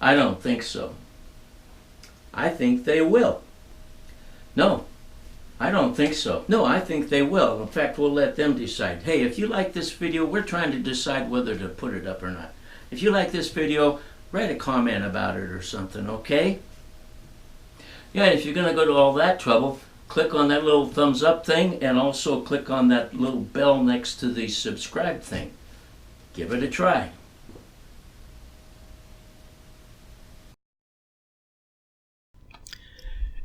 I don't think so. I think they will. No, I don't think so. No, I think they will. In fact, we'll let them decide. Hey, if you like this video, we're trying to decide whether to put it up or not. If you like this video, write a comment about it or something, okay? Yeah, if you're going to go to all that trouble, click on that little thumbs up thing and also click on that little bell next to the subscribe thing. Give it a try.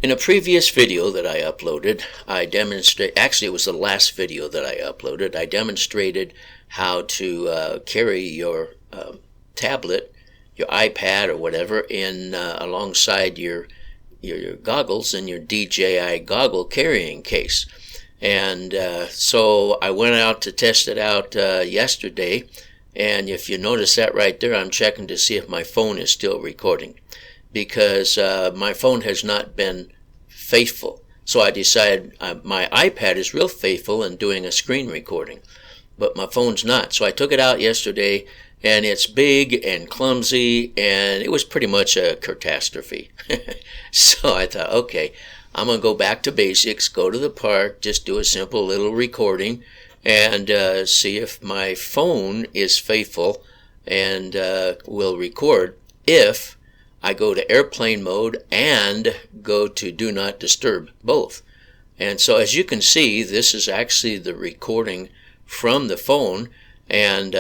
In a previous video that I uploaded, actually it was the last video that I uploaded, I demonstrated how to carry your tablet, your iPad or whatever, in alongside your goggles in your DJI goggle carrying case. And so I went out to test it out yesterday, and if you notice that right there, I'm checking to see if my phone is still recording, because my phone has not been faithful. So I decided my iPad is real faithful in doing a screen recording, but my phone's not. So I took it out yesterday, and it's big and clumsy, and it was pretty much a catastrophe. So I thought, okay, I'm going to go back to basics, go to the park, just do a simple little recording, and see if my phone is faithful and will record if I go to airplane mode and go to do not disturb, both. And so as you can see, this is actually the recording from the phone, and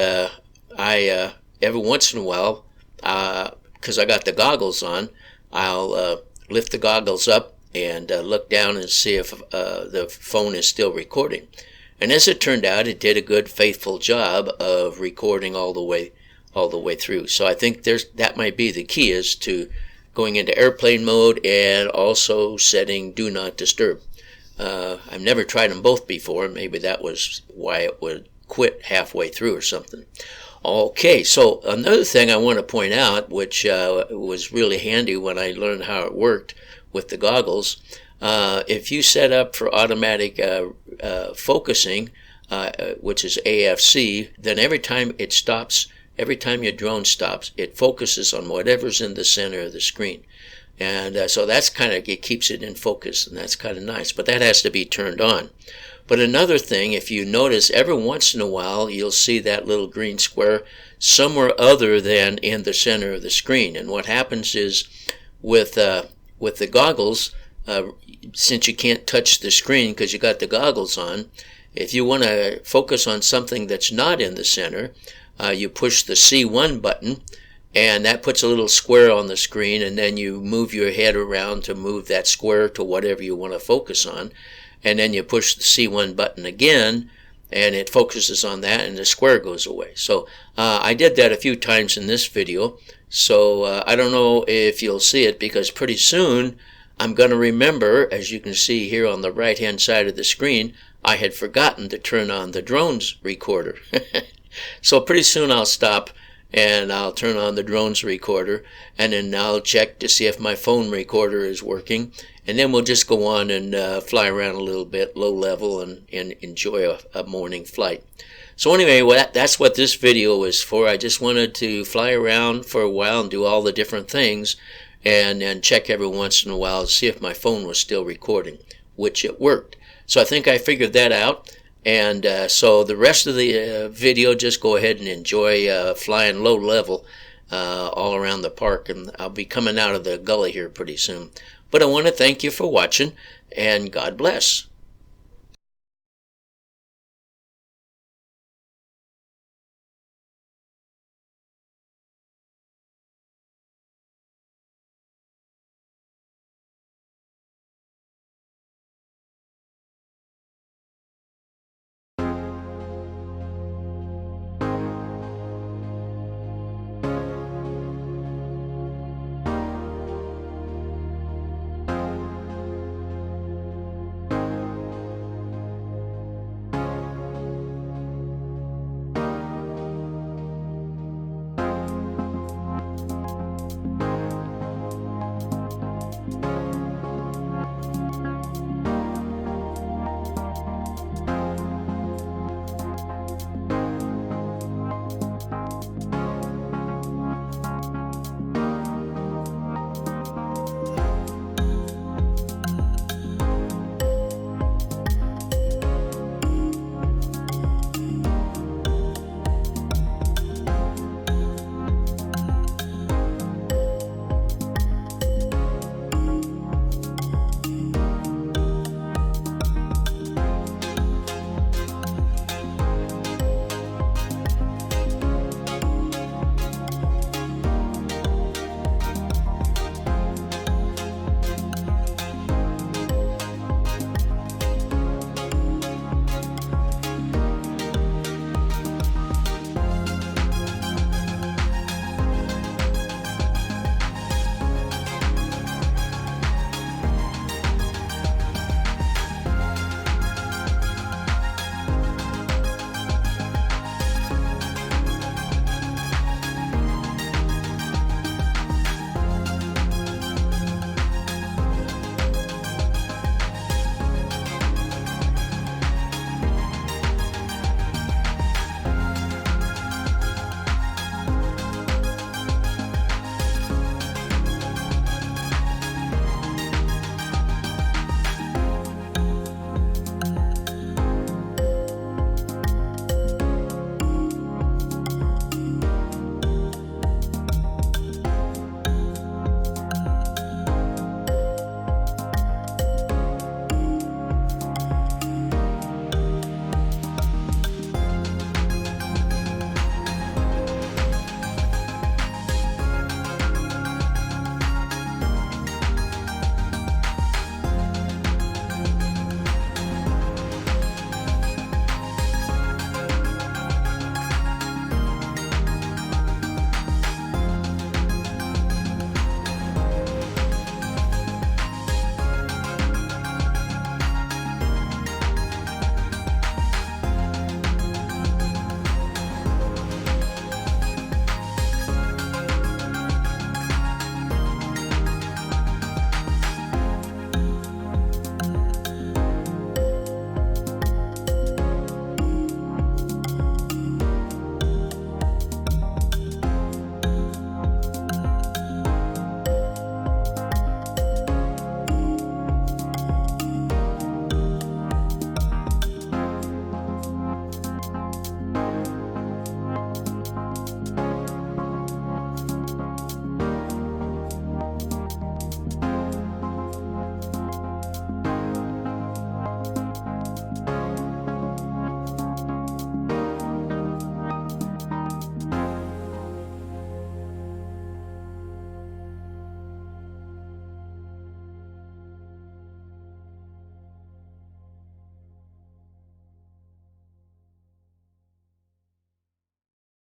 I every once in a while, because I got the goggles on, I'll lift the goggles up and look down and see if the phone is still recording. And as it turned out, it did a good, faithful job of recording all the way through. So I think that might be the key, is to going into airplane mode and also setting do not disturb. I've never tried them both before. Maybe that was why it would quit halfway through or something. Okay, so another thing I want to point out, which was really handy when I learned how it worked with the goggles, if you set up for automatic focusing, which is AFC, then every time it stops, every time your drone stops, it focuses on whatever's in the center of the screen. And so that's kind of, it keeps it in focus, and that's kind of nice, but that has to be turned on. But another thing, if you notice, every once in a while you'll see that little green square somewhere other than in the center of the screen. And what happens is with the goggles, since you can't touch the screen because you got the goggles on, if you want to focus on something that's not in the center, you push the C1 button, and that puts a little square on the screen, and then you move your head around to move that square to whatever you want to focus on. And then you push the C1 button again, and it focuses on that, and the square goes away. So I did that a few times in this video, so I don't know if you'll see it, because pretty soon I'm going to remember, as you can see here on the right hand side of the screen, I had forgotten to turn on the drone's recorder. So pretty soon I'll stop and I'll turn on the drone's recorder, and then I'll check to see if my phone recorder is working, and then we'll just go on and fly around a little bit, low level, and enjoy a morning flight. So anyway, that's what this video is for. I just wanted to fly around for a while and do all the different things, and then check every once in a while to see if my phone was still recording, which it worked. So I think I figured that out. And so the rest of the video, just go ahead and enjoy flying low level all around the park. And I'll be coming out of the gully here pretty soon. But I want to thank you for watching, and God bless.